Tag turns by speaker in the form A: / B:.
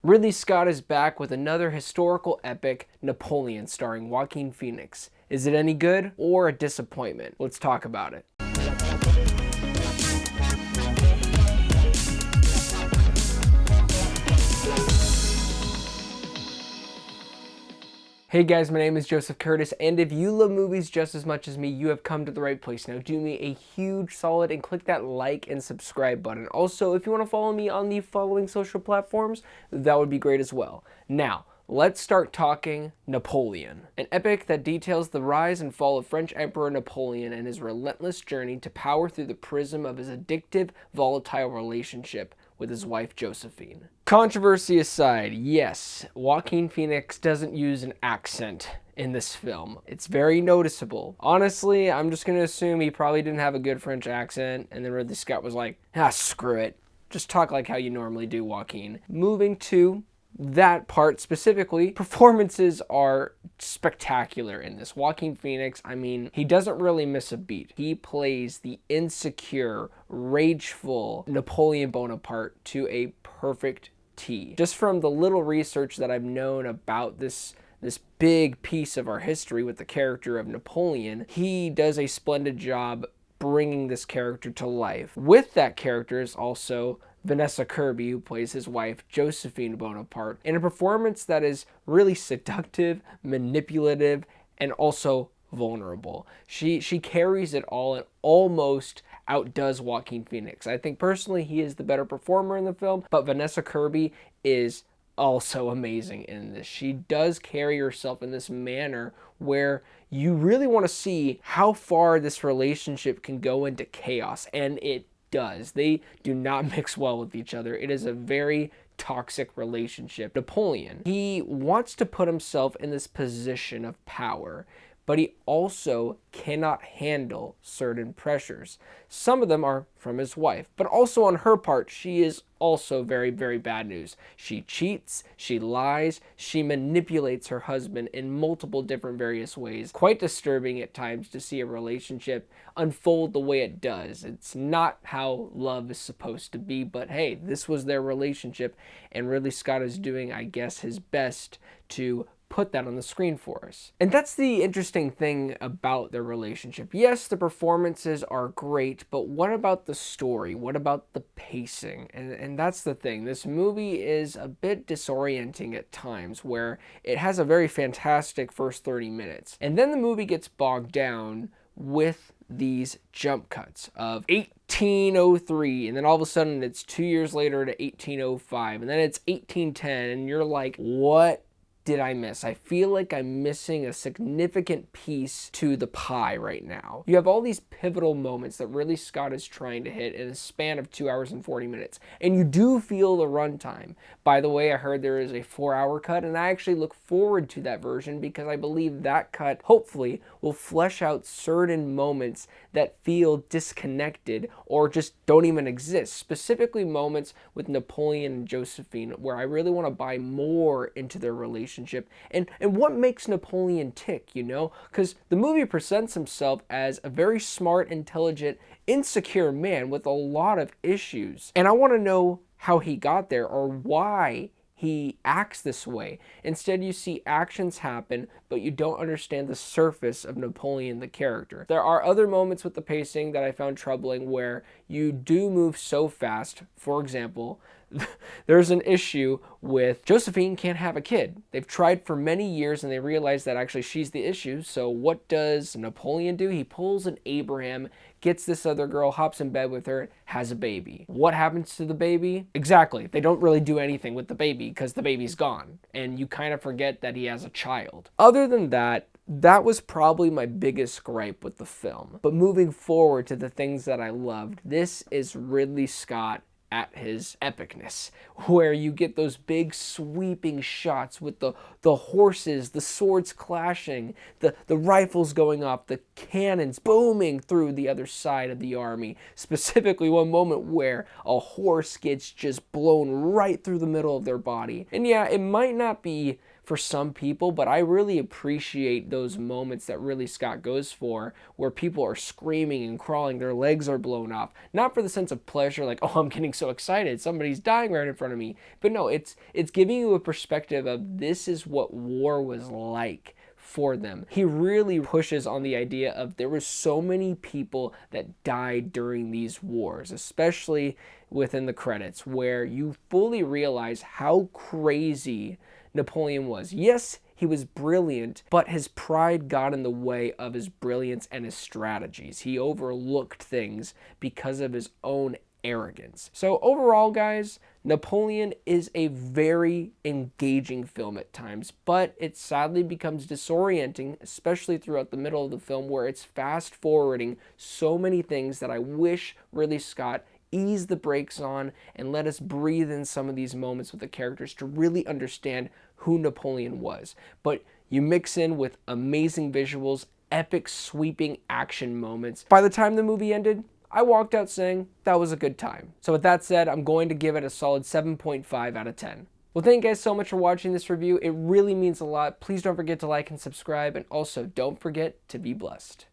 A: Ridley Scott is back with another historical epic, Napoleon, starring Joaquin Phoenix. Is it any good or a disappointment? Let's talk about it. Hey guys, my name is Joseph Curtis, and if you love movies just as much as me, you have come to the right place. Now do me a huge solid and click that like and subscribe button. Also, if you want to follow me on the following social platforms, that would be great as well. Now, let's start talking Napoleon, an epic that details the rise and fall of French Emperor Napoleon and his relentless journey to power through the prism of his addictive, volatile relationship with his wife Josephine. Controversy aside, yes, Joaquin Phoenix doesn't use an accent in this film. It's very noticeable. Honestly, I'm just gonna assume he probably didn't have a good French accent, and then Ridley Scott was like, screw it. Just talk like how you normally do, Joaquin. Moving to that part specifically, performances are spectacular in this. Joaquin Phoenix, I mean, he doesn't really miss a beat. He plays the insecure, rageful Napoleon Bonaparte to a perfect T. Just from the little research that I've known about this big piece of our history with the character of Napoleon, he does a splendid job bringing this character to life. With that character is also Vanessa Kirby, who plays his wife, Josephine Bonaparte, in a performance that is really seductive, manipulative, and also vulnerable. She carries it all and almost outdoes Joaquin Phoenix. I think personally he is the better performer in the film, but Vanessa Kirby is also amazing in this. She does carry herself in this manner where you really want to see how far this relationship can go into chaos, and it does. They do not mix well with each other. It is a very toxic relationship. Napoleon, he wants to put himself in this position of power, but he also cannot handle certain pressures. Some of them are from his wife, but also on her part, she is also very, very bad news. She cheats, she lies, she manipulates her husband in multiple different various ways. Quite disturbing at times to see a relationship unfold the way it does. It's not how love is supposed to be, but hey, this was their relationship, and Ridley Scott is doing, I guess, his best to put that on the screen for us. And that's the interesting thing about their relationship. Yes, the performances are great, but what about the story? What about the pacing? And that's the thing. This movie is a bit disorienting at times, where it has a very fantastic first 30 minutes. And then the movie gets bogged down with these jump cuts of 1803, and then all of a sudden it's 2 years later to 1805, and then it's 1810, and you're like, what did I miss? I feel like I'm missing a significant piece to the pie right now. You have all these pivotal moments that Ridley Scott is trying to hit in a span of 2 hours and 40 minutes. And you do feel the runtime. By the way, I heard there is a 4-hour cut, and I actually look forward to that version because I believe that cut hopefully will flesh out certain moments that feel disconnected or just don't even exist. Specifically moments with Napoleon and Josephine where I really want to buy more into their relationship and what makes Napoleon tick, you know? Because the movie presents himself as a very smart, intelligent, insecure man with a lot of issues. And I want to know how he got there or why he acts this way. Instead, you see actions happen, but you don't understand the surface of Napoleon the character. There are other moments with the pacing that I found troubling where you do move so fast. For example, there's an issue with Josephine can't have a kid. They've tried for many years and they realize that actually she's the issue. So what does Napoleon do? He pulls an Abraham, gets this other girl, hops in bed with her, has a baby. What happens to the baby? Exactly. They don't really do anything with the baby because the baby's gone. And you kind of forget that he has a child. Other than that, that was probably my biggest gripe with the film. But moving forward to the things that I loved, this is Ridley Scott at his epicness, where you get those big sweeping shots with the horses, the swords clashing, the rifles going off, the cannons booming through the other side of the army. Specifically one moment where a horse gets just blown right through the middle of their body. And yeah, it might not be for some people, but I really appreciate those moments that Ridley Scott goes for where people are screaming and crawling, their legs are blown off. Not for the sense of pleasure, like, oh, I'm getting so excited, somebody's dying right in front of me. But no, it's giving you a perspective of this is what war was like for them. He really pushes on the idea of there were so many people that died during these wars, especially within the credits, where you fully realize how crazy Napoleon was. Yes, he was brilliant, but his pride got in the way of his brilliance and his strategies. He overlooked things because of his own arrogance. So overall, guys, Napoleon is a very engaging film at times, but it sadly becomes disorienting, especially throughout the middle of the film, where it's fast forwarding so many things that I wish Ridley Scott ease the brakes on and let us breathe in some of these moments with the characters to really understand who Napoleon was. But you mix in with amazing visuals, epic sweeping action moments. By the time the movie ended, I walked out saying that was a good time. So with that said, I'm going to give it a solid 7.5 out of 10. Well, thank you guys so much for watching this review. It really means a lot. Please don't forget to like and subscribe, and also don't forget to be blessed.